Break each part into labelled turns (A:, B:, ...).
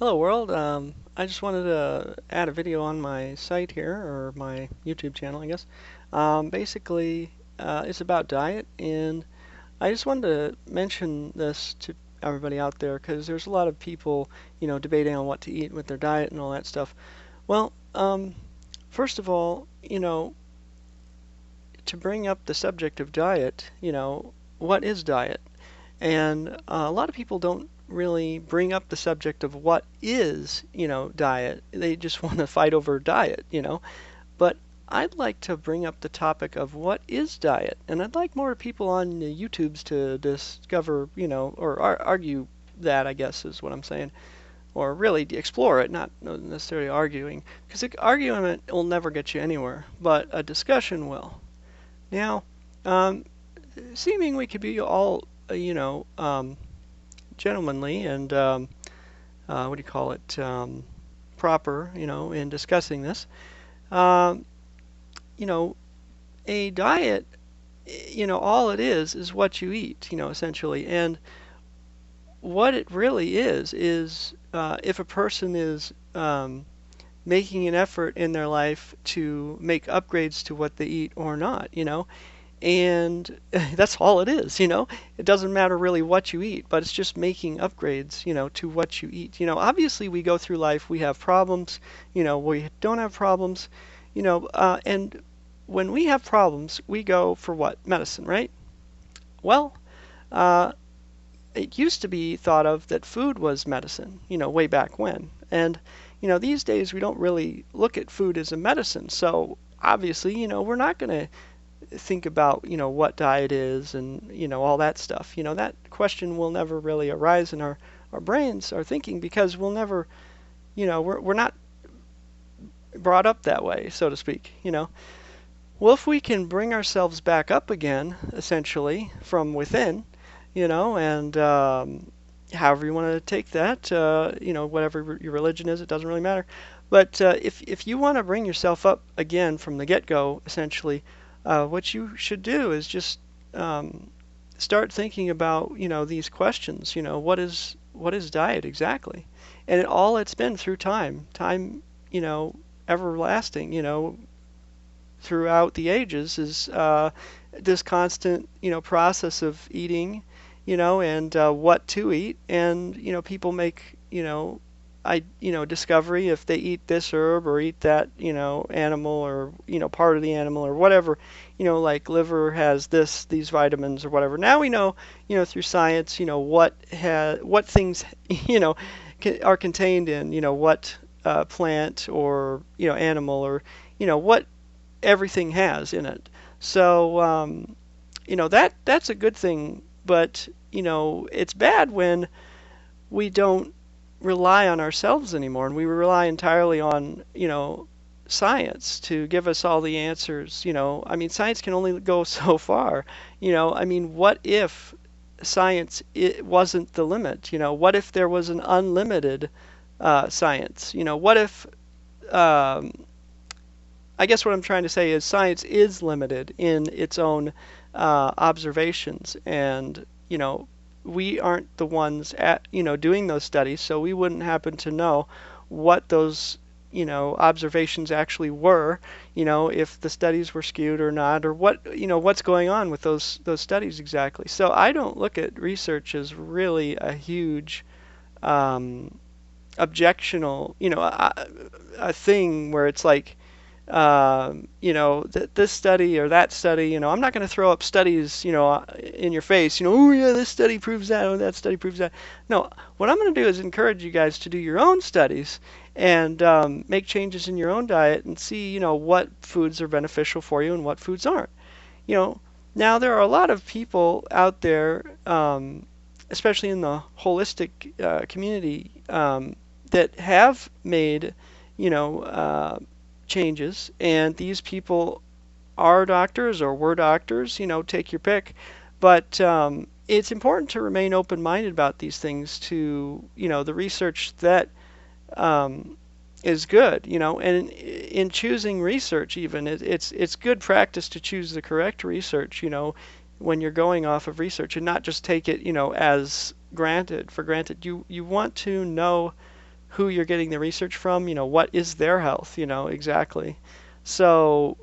A: Hello world. I just wanted to add a video on my site here, or my YouTube channel, I guess. Basically, it's about diet, and I just wanted to mention this to everybody out there because there's a lot of people, debating on what to eat with their diet and all that stuff. Well, first of all, to bring up the subject of diet, what is diet? And a lot of people don't really bring up the subject of what is, diet. They just want to fight over diet. But I'd like to bring up the topic of what is diet. And I'd like more people on the YouTubes to discover, or argue that, I guess is what I'm saying. Or really explore it, not necessarily arguing. Because arguing will never get you anywhere, but a discussion will. Now, um, seeming we could be all, gentlemanly and what do you call it, proper, in discussing this. Um, you know, a diet, all it is what you eat, essentially. And what it really is if a person is making an effort in their life to make upgrades to what they eat or not. And that's all it is. It doesn't matter really what you eat, but it's just making upgrades, to what you eat. Obviously we go through life, we have problems, we don't have problems, and when we have problems, we go for what? Medicine, right? Well, uh, it used to be thought of that food was medicine, way back when. And, these days we don't really look at food as a medicine. So obviously, we're not going to think about, what diet is and, all that stuff. That question will never really arise in our brains, our thinking, because we'll never, we're not brought up that way, so to speak. Well, if we can bring ourselves back up again, essentially, from within, and however you want to take that, whatever your religion is, it doesn't really matter. But if you want to bring yourself up again from the get-go, essentially, what you should do is just start thinking about, these questions. What is diet exactly? And all it's been through time, everlasting, throughout the ages is this constant, process of eating, and what to eat, and people make, discovery if they eat this herb or eat that, animal or part of the animal or whatever, like liver has these vitamins or whatever. Now we know, through science, what things, are contained in, what plant or animal or what everything has in it. So that's a good thing, but it's bad when we don't rely on ourselves anymore and we rely entirely on science to give us all the answers. I mean, science can only go so far. I mean, what if science it wasn't the limit? What if there was an unlimited science? What if I guess what I'm trying to say is science is limited in its own observations, and we aren't the ones at doing those studies, so we wouldn't happen to know what those observations actually were, if the studies were skewed or not, or what's going on with those studies exactly. So I don't look at research as really a huge objectional, a thing where it's like this study or that study, I'm not going to throw up studies, in your face, oh yeah, this study proves that, oh that study proves that. No, what I'm going to do is encourage you guys to do your own studies and make changes in your own diet and see, what foods are beneficial for you and what foods aren't. Now there are a lot of people out there, especially in the holistic community, that have made, changes, and these people are doctors or were doctors, take your pick. But it's important to remain open-minded about these things to, the research that is good, and in choosing research even, it's good practice to choose the correct research, when you're going off of research and not just take it, as granted, for granted. You want to know who you're getting the research from, what is their health, exactly. So,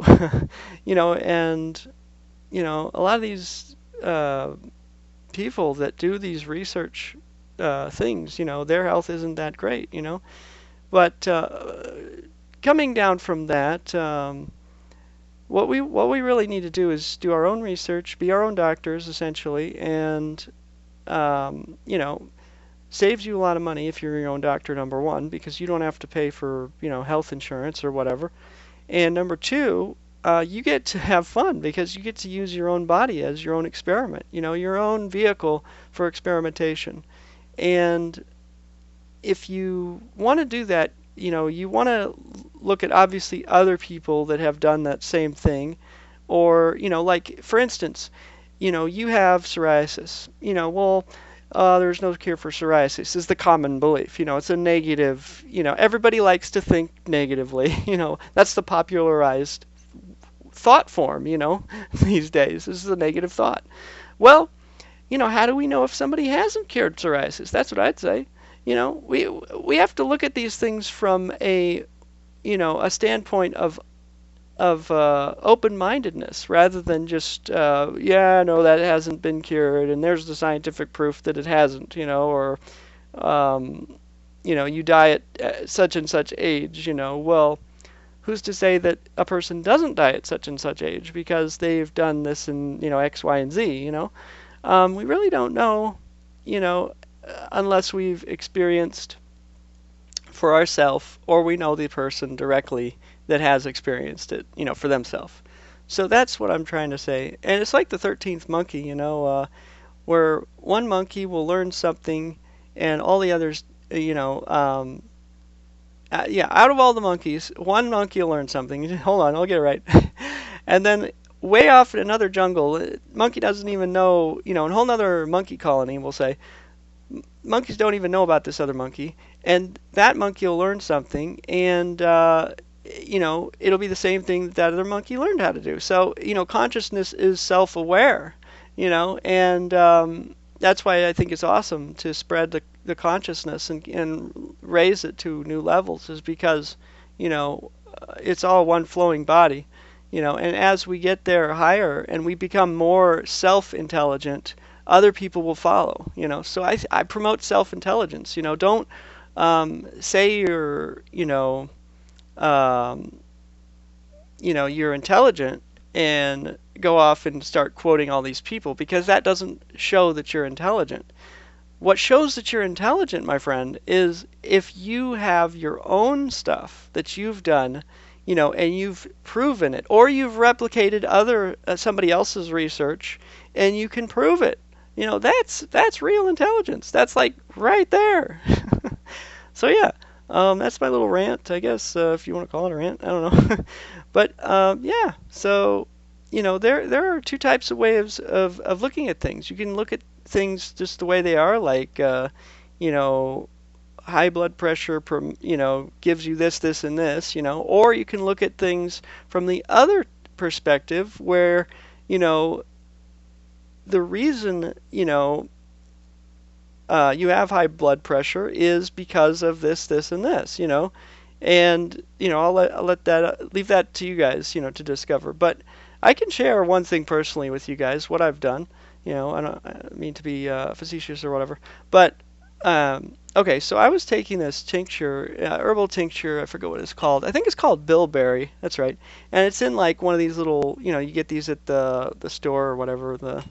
A: and, a lot of these uh, people that do these research things, their health isn't that great, But coming down from that, what we really need to do is do our own research, be our own doctors essentially, and saves you a lot of money if you're your own doctor, number one, because you don't have to pay for health insurance or whatever. And number two, you get to have fun because you get to use your own body as your own experiment, your own vehicle for experimentation. And if you want to do that, you want to look at obviously other people that have done that same thing, or like for instance, you have psoriasis. Well, there's no cure for psoriasis is the common belief. It's a negative. Everybody likes to think negatively. That's the popularized thought form. These days. This is a negative thought. Well, how do we know if somebody hasn't cured psoriasis? That's what I'd say. We have to look at these things from a standpoint of open-mindedness rather than just yeah, no, that hasn't been cured, and there's the scientific proof that it hasn't, or you die at such and such age, well, who's to say that a person doesn't die at such and such age because they've done this in X, Y, and Z, we really don't know, unless we've experienced for ourselves or we know the person directly that has experienced it, for themselves. So that's what I'm trying to say. And it's like the 13th monkey, where one monkey will learn something and all the others, yeah, out of all the monkeys, one monkey will learn something. Hold on, I'll get it right. And then way off in another jungle, the monkey doesn't even know, in a whole other monkey colony, we'll say, monkeys don't even know about this other monkey, and that monkey will learn something, and it'll be the same thing that other monkey learned how to do. So consciousness is self-aware, and that's why I think it's awesome to spread the consciousness and raise it to new levels, is because it's all one flowing body, and as we get there higher and we become more self-intelligent, other people will follow, So I promote self-intelligence, don't say you're intelligent and go off and start quoting all these people, because that doesn't show that you're intelligent. What shows that you're intelligent, my friend, is if you have your own stuff that you've done, and you've proven it, or you've replicated somebody else's research and you can prove it. That's real intelligence. That's like right there. So yeah, that's my little rant, I guess, if you want to call it a rant. I don't know. But yeah, so there are two types of ways of looking at things. You can look at things just the way they are, like high blood pressure, gives you this, and this, or you can look at things from the other perspective, where the reason you have high blood pressure is because of this, and this, and I'll leave that to you guys, to discover. But I can share one thing personally with you guys, what I've done. I don't mean to be facetious or whatever, but okay, so I was taking this tincture, herbal tincture. I forget what it's called. I think it's called bilberry. That's right. And it's in like one of these little, you get these at the store or whatever, the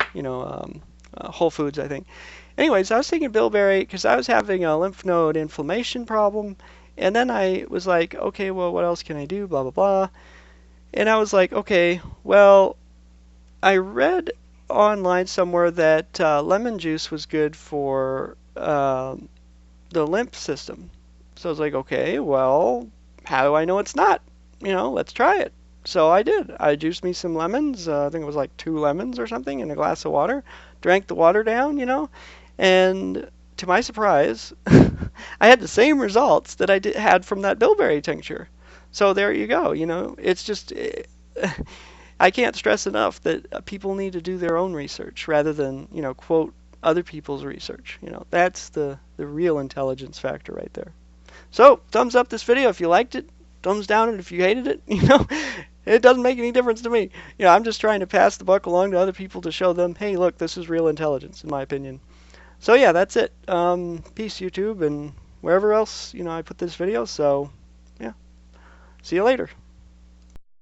A: Whole Foods, I think. Anyways, I was taking bilberry because I was having a lymph node inflammation problem, and then I was like, okay, well, what else can I do? Blah blah blah. And I was like, okay, well, I read online somewhere that lemon juice was good for the lymph system. So I was like, okay, well, how do I know it's not? Let's try it. So I did. I juiced me some lemons. I think it was like 2 lemons or something in a glass of water. Drank the water down, and to my surprise, I had the same results that I had from that bilberry tincture. So there you go. It's just I can't stress enough that people need to do their own research rather than quote other people's research. That's the real intelligence factor right there. So, thumbs up this video if you liked it. Thumbs down it if you hated it. It doesn't make any difference to me. I'm just trying to pass the buck along to other people to show them, hey, look, this is real intelligence, in my opinion. So yeah, that's it. Peace, YouTube, and wherever else I put this video. So yeah, see you later.